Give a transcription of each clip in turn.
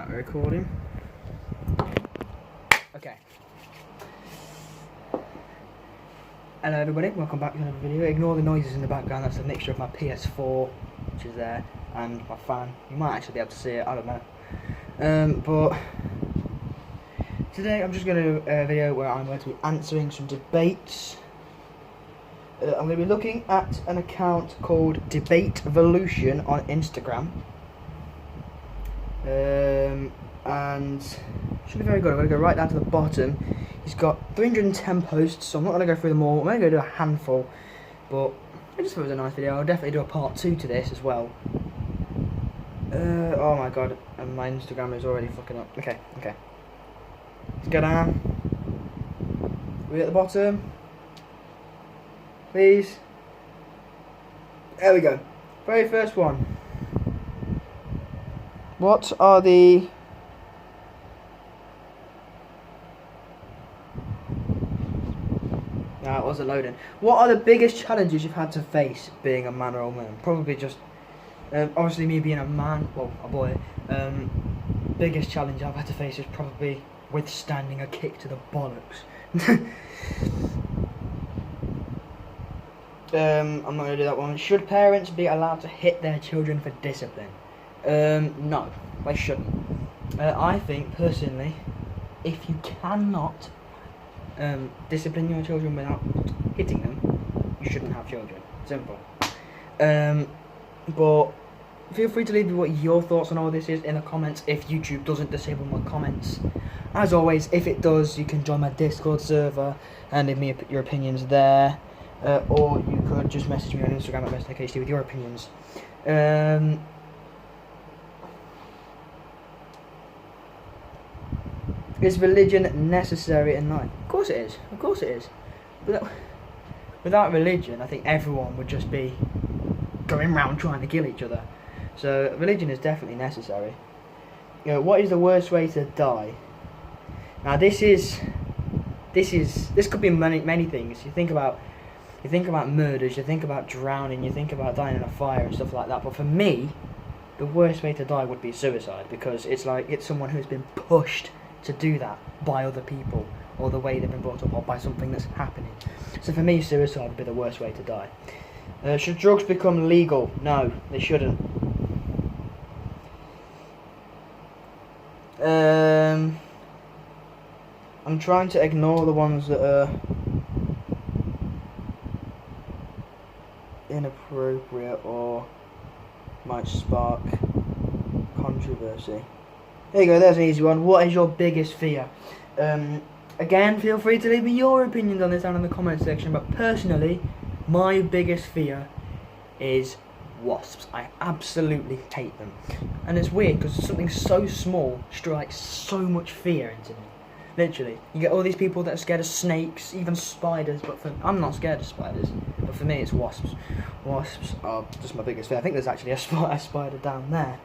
We're recording. Okay. Hello everybody, welcome back to another video. Ignore the noises in the background, that's a mixture of my PS4, which is there, and my fan. You might actually be able to see it, I don't know. But today I'm just going to do a video where I'm going to be answering some debates. I'm going to be looking at an account called Debatevolution on Instagram. And should be very good. I'm going to go right down to the bottom. He's got 310 posts, so I'm not going to go through them all. I'm going to go do a handful, but I just thought it was a nice video. I'll definitely do a part 2 to this as well. Oh my god, and my Instagram is already fucking up. Okay. Let's go down. We're at the bottom. Please. There we go. Very first one. What are the... No, it wasn't loading. What are the biggest challenges you've had to face being a man or a woman? Probably just... obviously me being a man, well, a boy, biggest challenge I've had to face is probably withstanding a kick to the bollocks. I'm not going to do that one. Should parents be allowed to hit their children for discipline? No, they shouldn't. I think, personally, if you cannot discipline your children without hitting them, you shouldn't have children. Simple. But feel free to leave me what your thoughts on all this is in the comments if YouTube doesn't disable my comments. As always, if it does, you can join my Discord server and leave me your opinions there. Or you could just message me on Instagram at MrKHD with your opinions. Is religion necessary in life? Of course it is. Of course it is. Without religion, I think everyone would just be going around trying to kill each other. So religion is definitely necessary. You know, what is the worst way to die? Now this could be many things. You think about murders, you think about drowning, you think about dying in a fire and stuff like that. But for me, the worst way to die would be suicide, because it's someone who's been pushed to do that by other people, or the way they've been brought up, or by something that's happening. So for me, suicide would be the worst way to die. Should drugs become legal? No, they shouldn't. I'm trying to ignore the ones that are inappropriate or might spark controversy. There you go, there's an easy one. What is your biggest fear? Again, feel free to leave me your opinions on this down in the comment section, but personally, my biggest fear is wasps. I absolutely hate them. And it's weird because something so small strikes so much fear into me. Literally. You get all these people that are scared of snakes, even spiders, but I'm not scared of spiders. But for me, it's wasps. Wasps are just my biggest fear. I think there's actually a spider down there.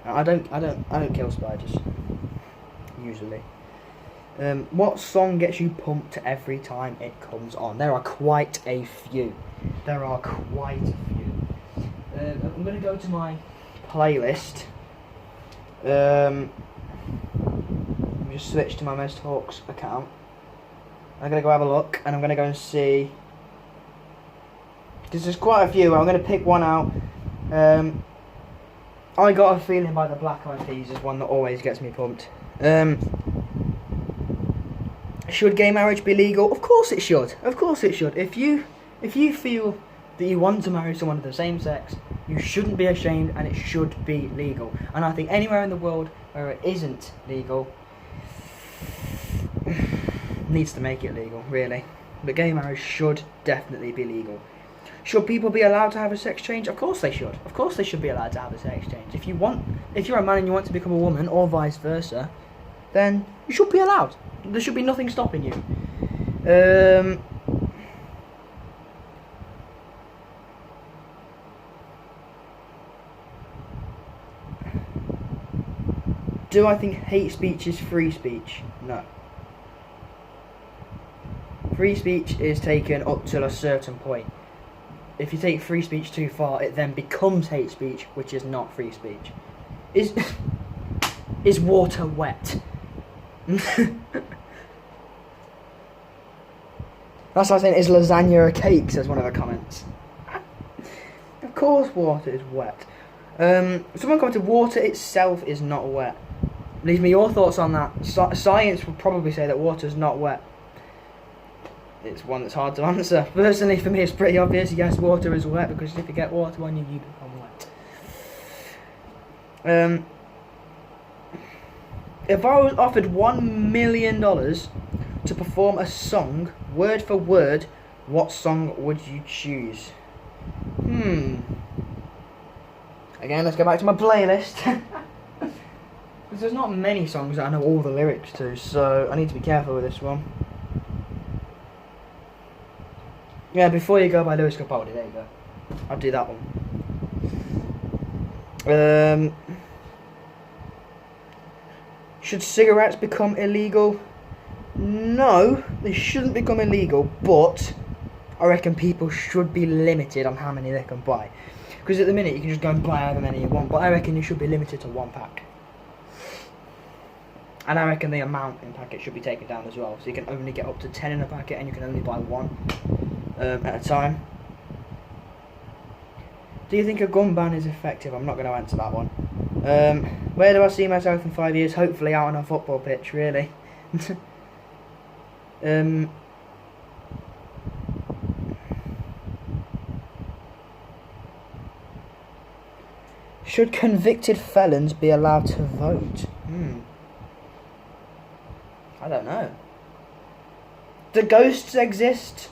I don't kill spiders, usually. What song gets you pumped every time it comes on? There are quite a few. I'm going to go to my playlist. Let me just switch to my Most Talks account. I'm going to go have a look, and I'm going to go and see, because there's quite a few. I'm going to pick one out. I Got a Feeling by the Black Eyed Peas is one that always gets me pumped. Should gay marriage be legal? Of course it should. Of course it should. If you feel that you want to marry someone of the same sex, you shouldn't be ashamed, and it should be legal. And I think anywhere in the world where it isn't legal needs to make it legal, really. But gay marriage should definitely be legal. Should people be allowed to have a sex change? Of course they should. Of course they should be allowed to have a sex change. If you're a man and you want to become a woman, or vice versa, then you should be allowed. There should be nothing stopping you. Do I think hate speech is free speech? No. Free speech is taken up till a certain point. If you take free speech too far, it then becomes hate speech, which is not free speech. Is water wet? That's like saying, is lasagna a cake, says one of the comments. Of course water is wet. Someone commented, water itself is not wet. Leave me your thoughts on that. Science would probably say that water is not wet. It's one that's hard to answer. Personally, for me, it's pretty obvious. Yes, water is wet, because if you get water on you, you become wet. If I was offered $1 million to perform a song, word for word, what song would you choose? Again, let's go back to my playlist. Because there's not many songs that I know all the lyrics to, so I need to be careful with this one. Yeah, Before You Go by Lewis Capaldi, there you go. I'll do that one. Should cigarettes become illegal? No, they shouldn't become illegal, but I reckon people should be limited on how many they can buy. Because at the minute you can just go and buy however many you want, but I reckon you should be limited to 1 pack. And I reckon the amount in packets should be taken down as well, so you can only get up to 10 in a packet and you can only buy 1 at a time. Do you think a gun ban is effective? I'm not going to answer that one. Where do I see myself in 5 years? Hopefully out on a football pitch, really. Should convicted felons be allowed to vote? I don't know. Do ghosts exist?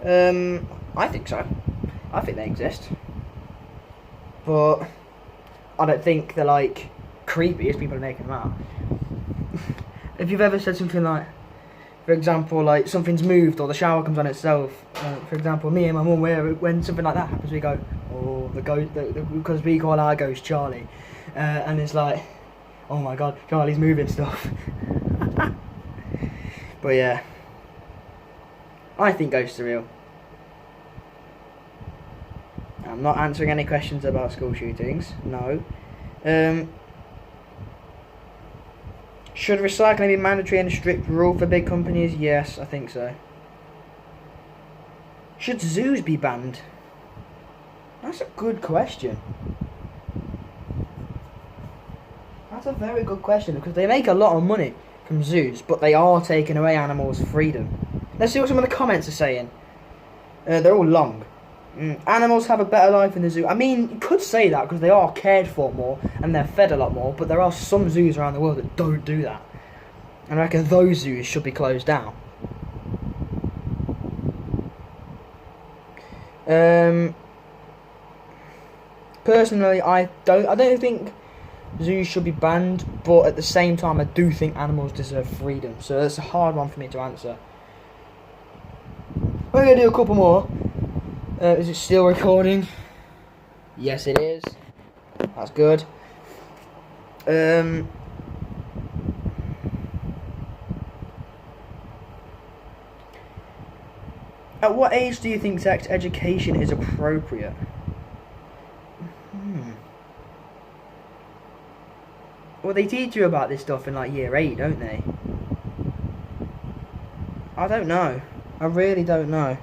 I think so. I think they exist. But I don't think they're like creepy as people are making them out. If you've ever said something like, for example, like something's moved or the shower comes on itself. For example, me and my mum, when something like that happens, we go, oh, the ghost, because we call our ghost Charlie, and it's like, oh my God, Charlie's moving stuff. But yeah, I think ghosts are real. I'm not answering any questions about school shootings. No. Should recycling be mandatory and a strict rule for big companies? Yes, I think so. Should zoos be banned? That's a good question. That's a very good question, because they make a lot of money from zoos, but they are taking away animals' freedom. Let's see what some of the comments are saying. They're all long. Animals have a better life in the zoo. I mean, you could say that because they are cared for more and they're fed a lot more, but there are some zoos around the world that don't do that. And I reckon those zoos should be closed down. Personally, I don't think zoos should be banned, but at the same time I do think animals deserve freedom. So that's a hard one for me to answer. We're going to do a couple more. Is it still recording? Yes, it is. That's good. At what age do you think sex education is appropriate? Well, they teach you about this stuff in like year 8, don't they? I don't know. I really don't know.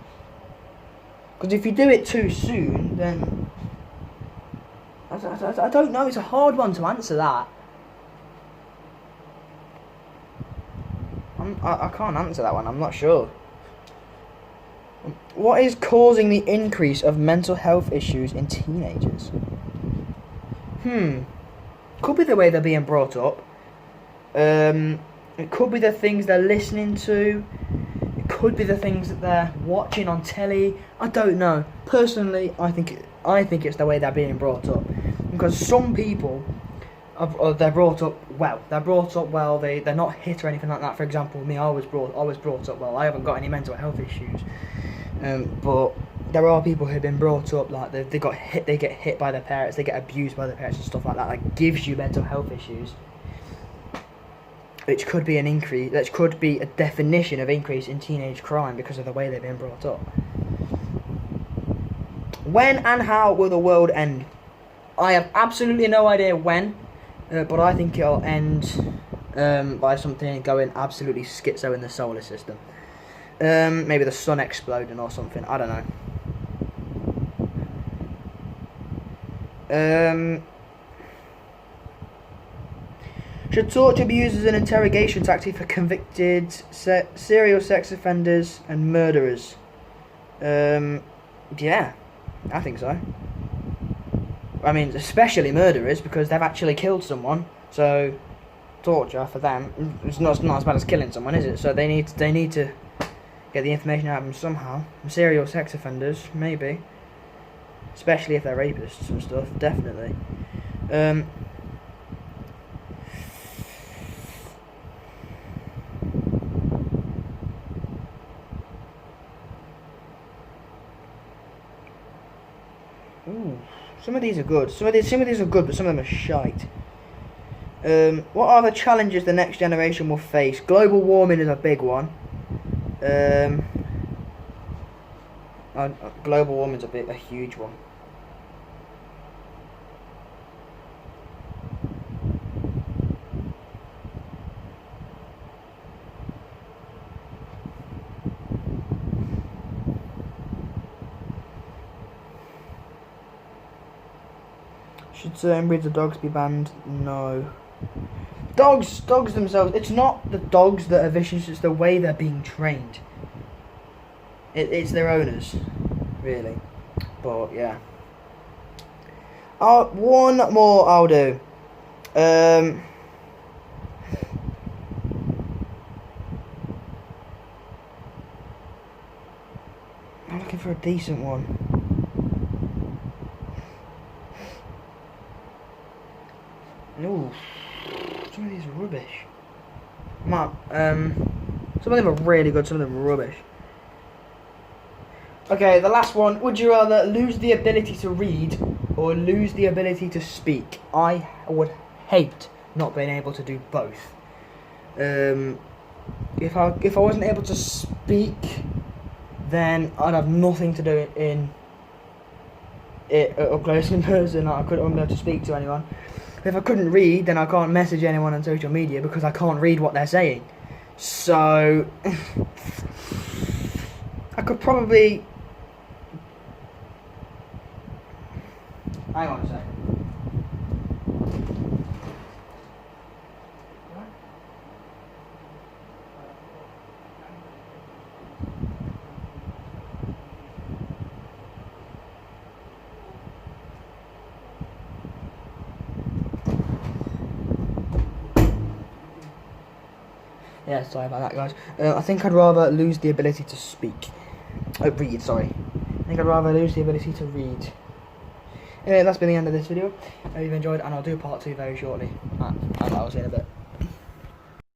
Because if you do it too soon, then I don't know. It's a hard one to answer that. I can't answer that one. I'm not sure. What is causing the increase of mental health issues in teenagers? Could be the way they're being brought up. It could be the things they're listening to. Could be the things that they're watching on telly. I don't know. Personally, I think it's the way they're being brought up, because some people they're brought up well. They're not hit or anything like that. For example, me, I was brought up well. I haven't got any mental health issues, but there are people who've been brought up like they get hit by their parents, they get abused by their parents and stuff like that. That gives you mental health issues. Which could be an increase, that could be a definition of increase in teenage crime because of the way they've been brought up. When and how will the world end? I have absolutely no idea when, but I think it'll end by something going absolutely schizo in the solar system. Maybe the sun exploding or something. I don't know. Should torture be used as an interrogation tactic for convicted serial sex offenders and murderers? Yeah, I think so. I mean, especially murderers, because they've actually killed someone. So, torture for them, it's not as bad as killing someone, is it? So they need to get the information out of them somehow. Serial sex offenders, maybe. Especially if they're rapists and stuff, definitely. Ooh, some of these are good. Some of these are good, but some of them are shite. What are the challenges the next generation will face? Global warming is a big one. Global warming is a huge one. Should certain breeds of dogs be banned? No. Dogs themselves, it's not the dogs that are vicious, it's the way they're being trained. It's their owners, really. But, yeah. One more I'll do. I'm looking for a decent one. Ooh, some of these are rubbish. Some of them are really good, some of them are rubbish. Okay, the last one. Would you rather lose the ability to read or lose the ability to speak? I would hate not being able to do both. If I wasn't able to speak, then I'd have nothing to do in it up close in person. I wouldn't be able to speak to anyone. If I couldn't read, then I can't message anyone on social media because I can't read what they're saying. So I could probably... Hang on a second. Yeah, sorry about that, guys. I think I'd rather lose the ability to speak. Read, sorry. I think I'd rather lose the ability to read. Anyway, that's been the end of this video. I hope you've enjoyed, and I'll do part 2 very shortly. And I'll see you in a bit.